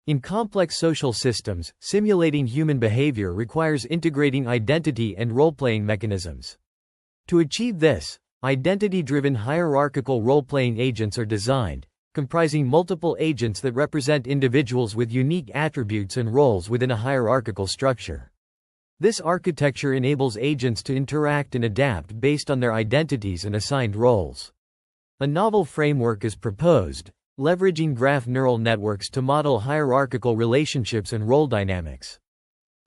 In complex social systems, simulating human behavior requires integrating identity and role-playing mechanisms. To achieve this, identity-driven hierarchical role-playing agents are designed, comprising multiple agents that represent individuals with unique attributes and roles within a hierarchical structure. This architecture enables agents to interact and adapt based on their identities and assigned roles. A novel framework is proposed, leveraging graph neural networks to model hierarchical relationships and role dynamics.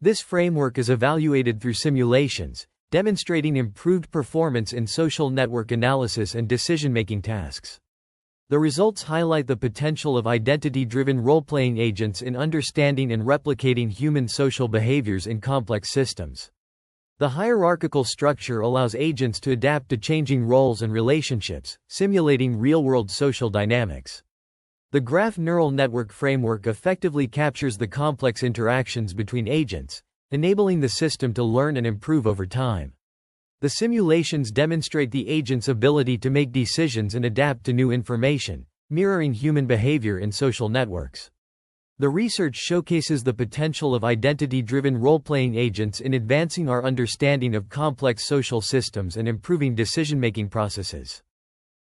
This framework is evaluated through simulations, demonstrating improved performance in social network analysis and decision-making tasks. The results highlight the potential of identity-driven role-playing agents in understanding and replicating human social behaviors in complex systems. The hierarchical structure allows agents to adapt to changing roles and relationships, simulating real-world social dynamics. The graph neural network framework effectively captures the complex interactions between agents, enabling the system to learn and improve over time. The simulations demonstrate the agent's ability to make decisions and adapt to new information, mirroring human behavior in social networks. The research showcases the potential of identity-driven role-playing agents in advancing our understanding of complex social systems and improving decision-making processes.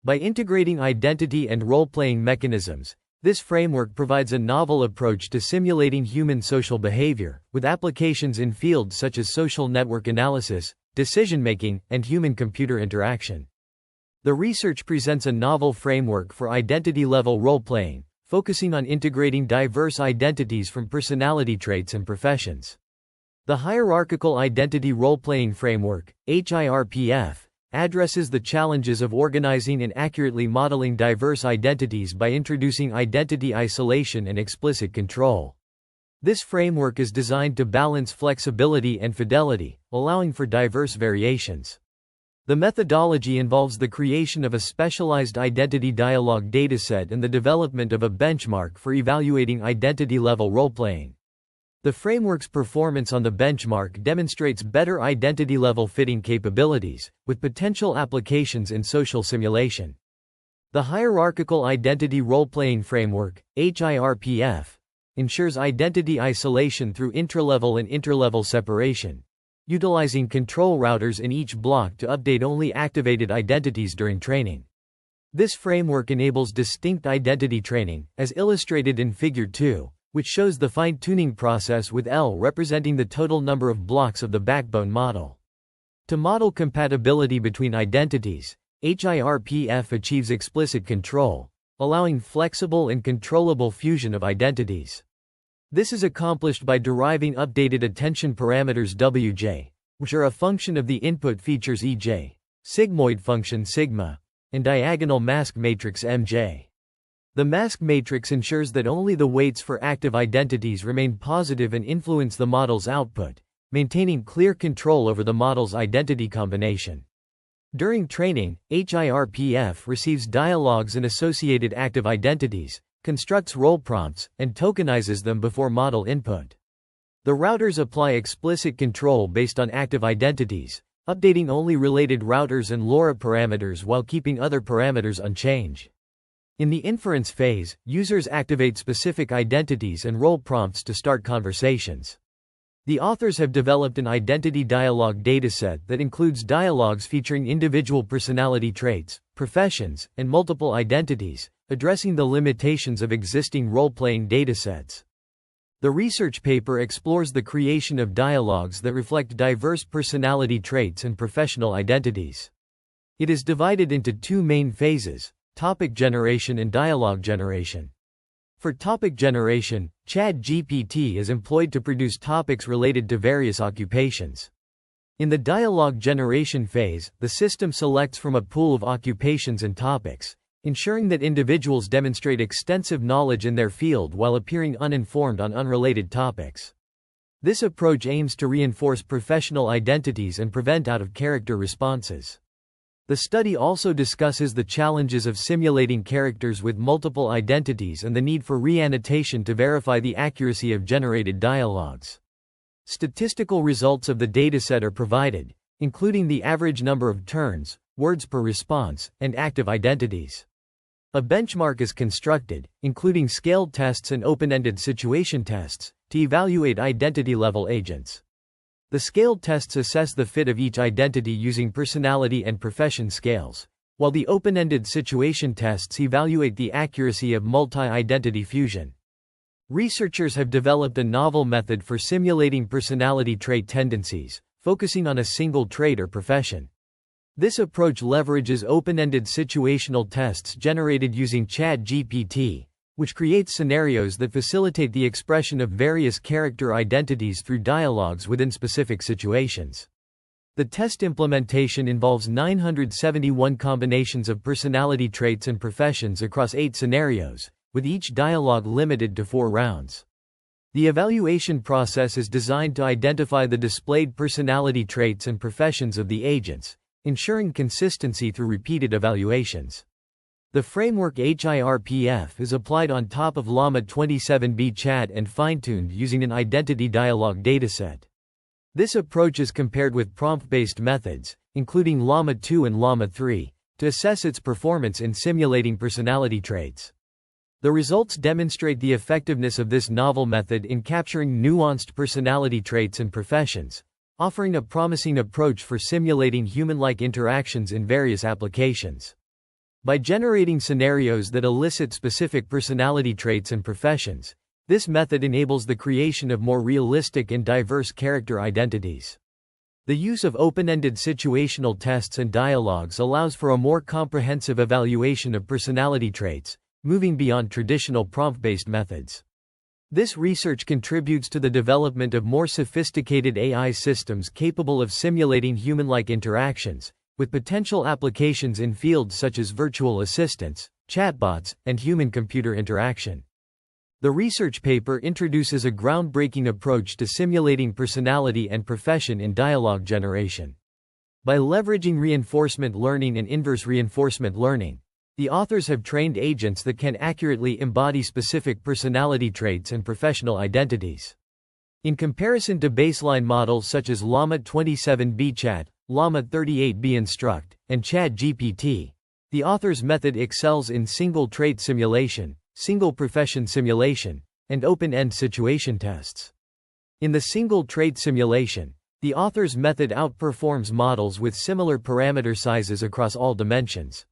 By integrating identity and role-playing mechanisms, this framework provides a novel approach to simulating human social behavior, with applications in fields such as social network analysis, decision-making, and human-computer interaction. The research presents a novel framework for identity-level role-playing, focusing on integrating diverse identities from personality traits and professions. The Hierarchical Identity Role-Playing Framework, HIRPF, addresses the challenges of organizing and accurately modeling diverse identities by introducing identity isolation and explicit control. This framework is designed to balance flexibility and fidelity, allowing for diverse variations. The methodology involves the creation of a specialized identity dialogue dataset and the development of a benchmark for evaluating identity-level role-playing. The framework's performance on the benchmark demonstrates better identity-level fitting capabilities, with potential applications in social simulation. The Hierarchical Identity Role-Playing Framework, HIRPF, ensures identity isolation through intralevel and interlevel separation, utilizing control routers in each block to update only activated identities during training. This framework enables distinct identity training, as illustrated in Figure 2, which shows the fine-tuning process with L representing the total number of blocks of the backbone model. To model compatibility between identities, HIRPF achieves explicit control, allowing flexible and controllable fusion of identities. This is accomplished by deriving updated attention parameters WJ, which are a function of the input features EJ, sigmoid function sigma, and diagonal mask matrix MJ. The mask matrix ensures that only the weights for active identities remain positive and influence the model's output, maintaining clear control over the model's identity combination. During training, HIRPF receives dialogues and associated active identities, constructs role prompts, and tokenizes them before model input. The routers apply explicit control based on active identities, updating only related routers and LoRa parameters while keeping other parameters unchanged. In the inference phase, users activate specific identities and role prompts to start conversations. The authors have developed an identity dialogue dataset that includes dialogues featuring individual personality traits, professions, and multiple identities, addressing the limitations of existing role-playing datasets. The research paper explores the creation of dialogues that reflect diverse personality traits and professional identities. It is divided into two main phases: topic generation and dialogue generation. For topic generation, ChatGPT is employed to produce topics related to various occupations. In the dialogue generation phase, the system selects from a pool of occupations and topics, ensuring that individuals demonstrate extensive knowledge in their field while appearing uninformed on unrelated topics. This approach aims to reinforce professional identities and prevent out-of-character responses. The study also discusses the challenges of simulating characters with multiple identities and the need for re-annotation to verify the accuracy of generated dialogues. Statistical results of the dataset are provided, including the average number of turns, words per response, and active identities. A benchmark is constructed, including scaled tests and open-ended situation tests, to evaluate identity-level agents. The scaled tests assess the fit of each identity using personality and profession scales, while the open-ended situation tests evaluate the accuracy of multi-identity fusion. Researchers have developed a novel method for simulating personality trait tendencies, focusing on a single trait or profession. This approach leverages open-ended situational tests generated using ChatGPT, which creates scenarios that facilitate the expression of various character identities through dialogues within specific situations. The test implementation involves 971 combinations of personality traits and professions across 8 scenarios, with each dialogue limited to 4 rounds. The evaluation process is designed to identify the displayed personality traits and professions of the agents, ensuring consistency through repeated evaluations. The framework HIRPF is applied on top of Llama 27B chat and fine-tuned using an identity dialogue dataset. This approach is compared with prompt-based methods, including Llama 2 and Llama 3, to assess its performance in simulating personality traits. The results demonstrate the effectiveness of this novel method in capturing nuanced personality traits and professions, offering a promising approach for simulating human-like interactions in various applications. By generating scenarios that elicit specific personality traits and professions, this method enables the creation of more realistic and diverse character identities. The use of open-ended situational tests and dialogues allows for a more comprehensive evaluation of personality traits, moving beyond traditional prompt-based methods. This research contributes to the development of more sophisticated AI systems capable of simulating human-like interactions, with potential applications in fields such as virtual assistants, chatbots, and human-computer interaction. The research paper introduces a groundbreaking approach to simulating personality and profession in dialogue generation. By leveraging reinforcement learning and inverse reinforcement learning, the authors have trained agents that can accurately embody specific personality traits and professional identities. In comparison to baseline models such as Llama 27B Chat, Llama 38B Instruct, and ChatGPT, the author's method excels in single trait simulation, single profession simulation, and open-end situation tests. In the single trait simulation, the author's method outperforms models with similar parameter sizes across all dimensions.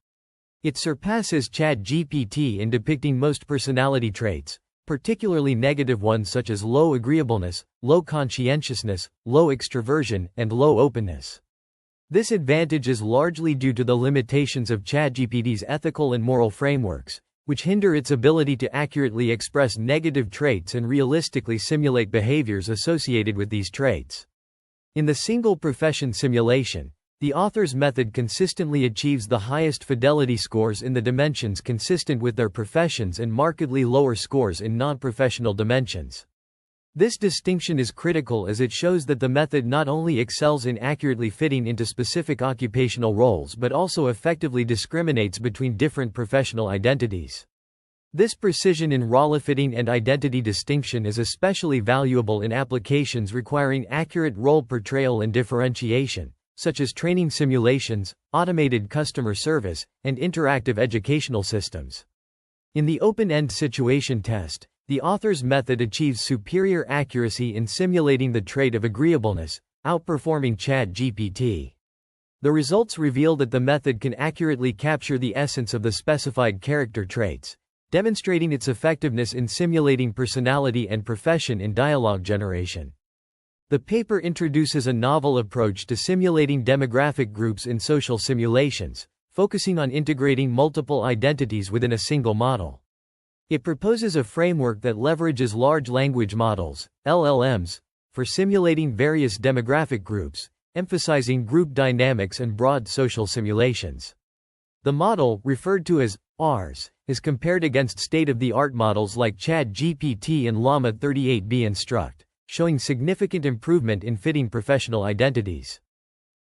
It surpasses ChatGPT in depicting most personality traits, particularly negative ones such as low agreeableness, low conscientiousness, low extroversion, and low openness. This advantage is largely due to the limitations of ChatGPT's ethical and moral frameworks, which hinder its ability to accurately express negative traits and realistically simulate behaviors associated with these traits. In the single profession simulation, the author's method consistently achieves the highest fidelity scores in the dimensions consistent with their professions and markedly lower scores in non-professional dimensions. This distinction is critical as it shows that the method not only excels in accurately fitting into specific occupational roles but also effectively discriminates between different professional identities. This precision in role fitting and identity distinction is especially valuable in applications requiring accurate role portrayal and differentiation, such as training simulations, automated customer service, and interactive educational systems. In the open-end situation test, the author's method achieves superior accuracy in simulating the trait of agreeableness, outperforming ChatGPT. The results reveal that the method can accurately capture the essence of the specified character traits, demonstrating its effectiveness in simulating personality and profession in dialogue generation. The paper introduces a novel approach to simulating demographic groups in social simulations, focusing on integrating multiple identities within a single model. It proposes a framework that leverages large language models, LLMs, for simulating various demographic groups, emphasizing group dynamics and broad social simulations. The model, referred to as ARS, is compared against state-of-the-art models like ChatGPT and Llama 38B Instruct, showing significant improvement in fitting professional identities.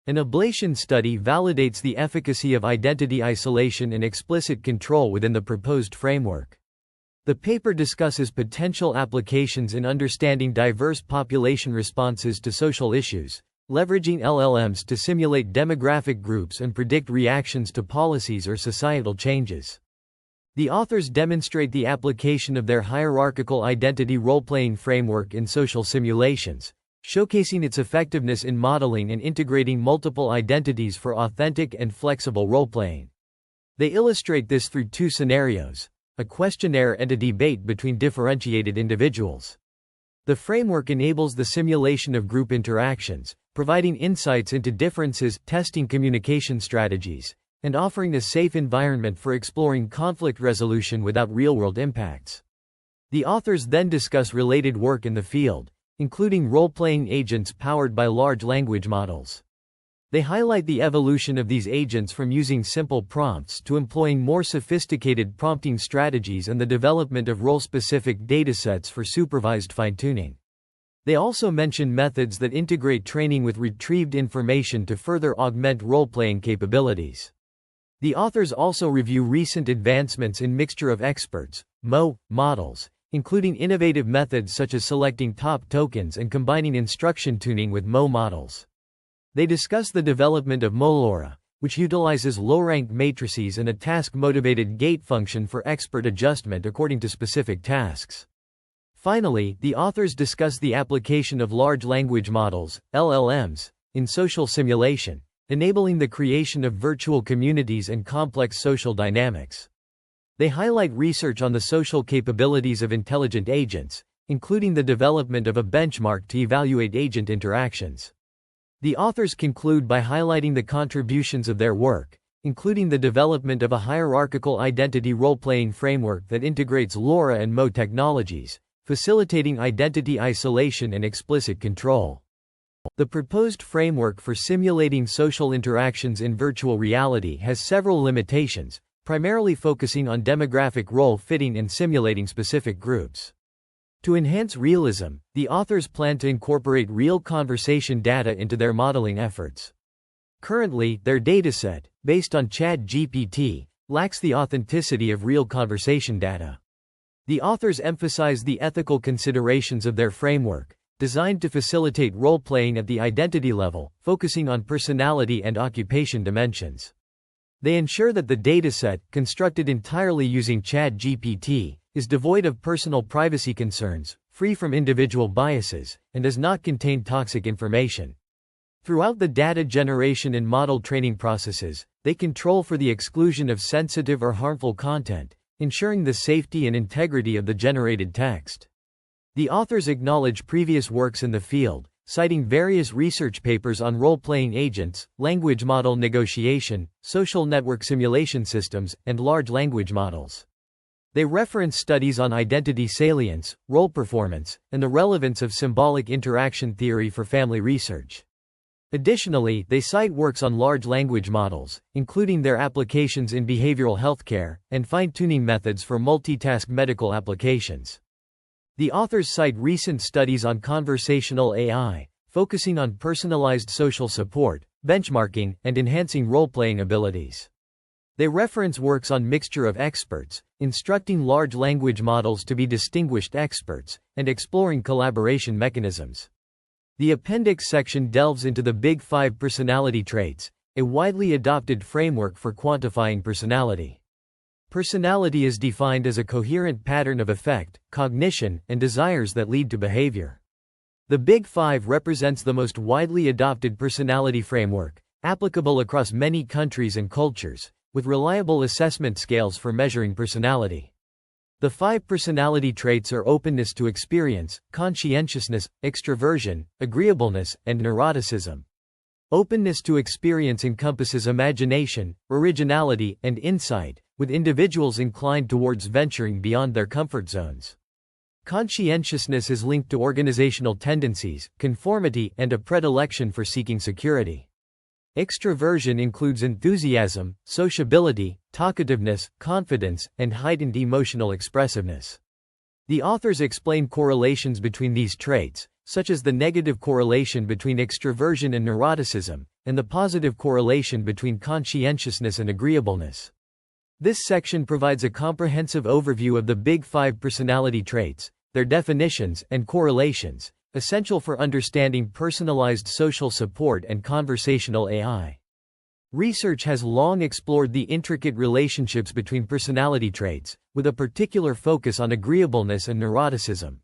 An ablation study validates the efficacy of identity isolation and explicit control within the proposed framework. The paper discusses potential applications in understanding diverse population responses to social issues, leveraging LLMs to simulate demographic groups and predict reactions to policies or societal changes. The authors demonstrate the application of their hierarchical identity role-playing framework in social simulations, showcasing its effectiveness in modeling and integrating multiple identities for authentic and flexible role-playing. They illustrate this through two scenarios: a questionnaire and a debate between differentiated individuals. The framework enables the simulation of group interactions, providing insights into differences, testing communication strategies, and offering a safe environment for exploring conflict resolution without real-world impacts. The authors then discuss related work in the field, including role-playing agents powered by large language models. They highlight the evolution of these agents from using simple prompts to employing more sophisticated prompting strategies and the development of role-specific datasets for supervised fine-tuning. They also mention methods that integrate training with retrieved information to further augment role-playing capabilities. The authors also review recent advancements in mixture of experts (MO) models, including innovative methods such as selecting top tokens and combining instruction tuning with MO models. They discuss the development of MOLORA, which utilizes low-ranked matrices and a task-motivated gate function for expert adjustment according to specific tasks. Finally, the authors discuss the application of large language models, LLMs, in social simulation, enabling the creation of virtual communities and complex social dynamics. They highlight research on the social capabilities of intelligent agents, including the development of a benchmark to evaluate agent interactions. The authors conclude by highlighting the contributions of their work, including the development of a hierarchical identity role-playing framework that integrates LoRa and MO technologies, facilitating identity isolation and explicit control. The proposed framework for simulating social interactions in virtual reality has several limitations, primarily focusing on demographic role fitting and simulating specific groups. To enhance realism, the authors plan to incorporate real conversation data into their modeling efforts. Currently, their dataset, based on ChatGPT, lacks the authenticity of real conversation data. The authors emphasize the ethical considerations of their framework, designed to facilitate role-playing at the identity level, focusing on personality and occupation dimensions. They ensure that the dataset, constructed entirely using ChatGPT, is devoid of personal privacy concerns, free from individual biases, and does not contain toxic information. Throughout the data generation and model training processes, they control for the exclusion of sensitive or harmful content, ensuring the safety and integrity of the generated text. The authors acknowledge previous works in the field, citing various research papers on role-playing agents, language model negotiation, social network simulation systems, and large language models. They reference studies on identity salience, role performance, and the relevance of symbolic interaction theory for family research. Additionally, they cite works on large language models, including their applications in behavioral healthcare, and fine-tuning methods for multitask medical applications. The authors cite recent studies on conversational AI, focusing on personalized social support, benchmarking, and enhancing role-playing abilities. They reference works on mixture of experts, instructing large language models to be distinguished experts, and exploring collaboration mechanisms. The appendix section delves into the Big Five personality traits, a widely adopted framework for quantifying personality. Personality is defined as a coherent pattern of affect, cognition, and desires that lead to behavior. The Big Five represents the most widely adopted personality framework, applicable across many countries and cultures, with reliable assessment scales for measuring personality. The 5 personality traits are openness to experience, conscientiousness, extroversion, agreeableness, and neuroticism. Openness to experience encompasses imagination, originality, and insight, with individuals inclined towards venturing beyond their comfort zones. Conscientiousness is linked to organizational tendencies, conformity, and a predilection for seeking security. Extroversion includes enthusiasm, sociability, talkativeness, confidence, and heightened emotional expressiveness. The authors explain correlations between these traits, such as the negative correlation between extroversion and neuroticism, and the positive correlation between conscientiousness and agreeableness. This section provides a comprehensive overview of the Big Five personality traits, their definitions and correlations, essential for understanding personalized social support and conversational AI. Research has long explored the intricate relationships between personality traits, with a particular focus on agreeableness and neuroticism.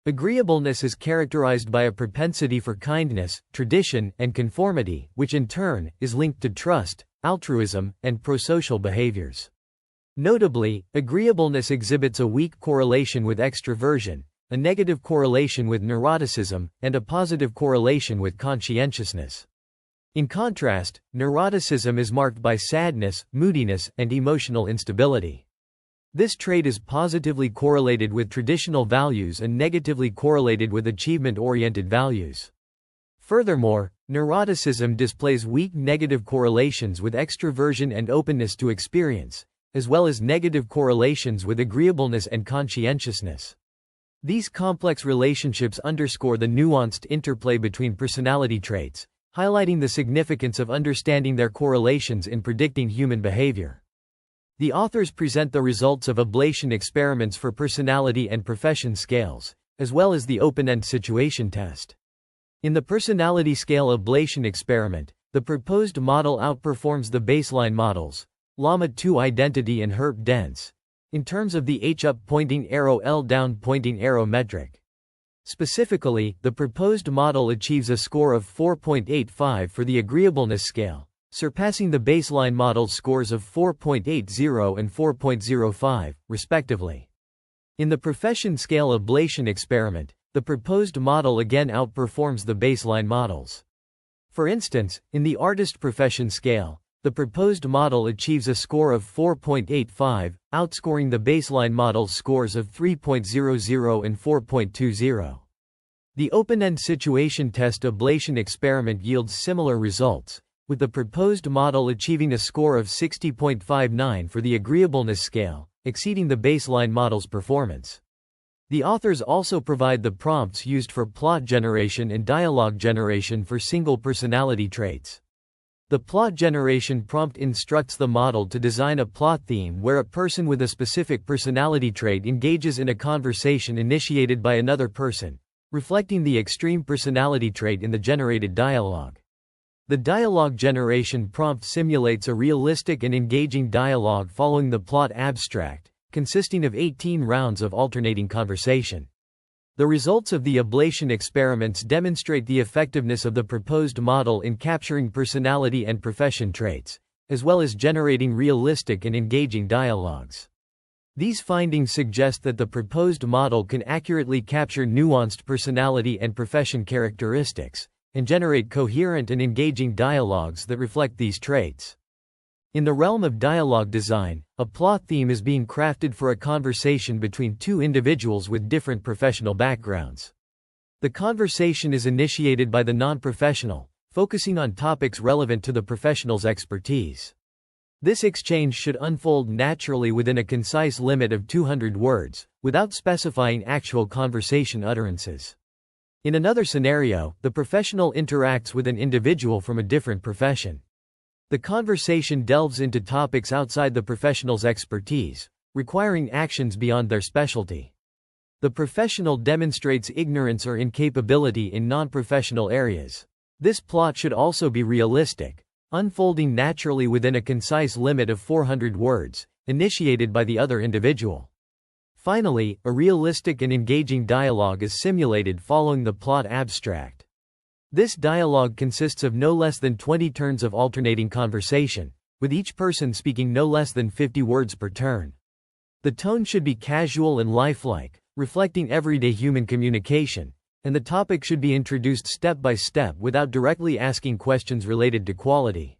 Agreeableness is characterized by a propensity for kindness, tradition, and conformity, which in turn is linked to trust, altruism, and prosocial behaviors. Notably, agreeableness exhibits a weak correlation with extroversion, a negative correlation with neuroticism, and a positive correlation with conscientiousness. In contrast, neuroticism is marked by sadness, moodiness, and emotional instability. This trait is positively correlated with traditional values and negatively correlated with achievement-oriented values. Furthermore, neuroticism displays weak negative correlations with extroversion and openness to experience, as well as negative correlations with agreeableness and conscientiousness. These complex relationships underscore the nuanced interplay between personality traits, highlighting the significance of understanding their correlations in predicting human behavior. The authors present the results of ablation experiments for personality and profession scales, as well as the open-end situation test. In the personality scale ablation experiment, the proposed model outperforms the baseline models, Llama 2 identity and HIRPF dense, in terms of the H up pointing arrow L down pointing arrow metric. Specifically, the proposed model achieves a score of 4.85 for the agreeableness scale, surpassing the baseline model's scores of 4.80 and 4.05, respectively. In the profession scale ablation experiment, the proposed model again outperforms the baseline models. For instance, in the artist profession scale, the proposed model achieves a score of 4.85, outscoring the baseline model's scores of 3.00 and 4.20. The open-end situation test ablation experiment yields similar results, with the proposed model achieving a score of 60.59 for the agreeableness scale, exceeding the baseline model's performance. The authors also provide the prompts used for plot generation and dialogue generation for single personality traits. The plot generation prompt instructs the model to design a plot theme where a person with a specific personality trait engages in a conversation initiated by another person, reflecting the extreme personality trait in the generated dialogue. The dialogue generation prompt simulates a realistic and engaging dialogue following the plot abstract, consisting of 18 rounds of alternating conversation. The results of the ablation experiments demonstrate the effectiveness of the proposed model in capturing personality and profession traits, as well as generating realistic and engaging dialogues. These findings suggest that the proposed model can accurately capture nuanced personality and profession characteristics, and generate coherent and engaging dialogues that reflect these traits. In the realm of dialogue design, a plot theme is being crafted for a conversation between two individuals with different professional backgrounds. The conversation is initiated by the non-professional, focusing on topics relevant to the professional's expertise. This exchange should unfold naturally within a concise limit of 200 words, without specifying actual conversation utterances. In another scenario, the professional interacts with an individual from a different profession. The conversation delves into topics outside the professional's expertise, requiring actions beyond their specialty. The professional demonstrates ignorance or incapability in non-professional areas. This plot should also be realistic, unfolding naturally within a concise limit of 400 words, initiated by the other individual. Finally, a realistic and engaging dialogue is simulated following the plot abstract. This dialogue consists of no less than 20 turns of alternating conversation, with each person speaking no less than 50 words per turn. The tone should be casual and lifelike, reflecting everyday human communication, and the topic should be introduced step by step without directly asking questions related to quality.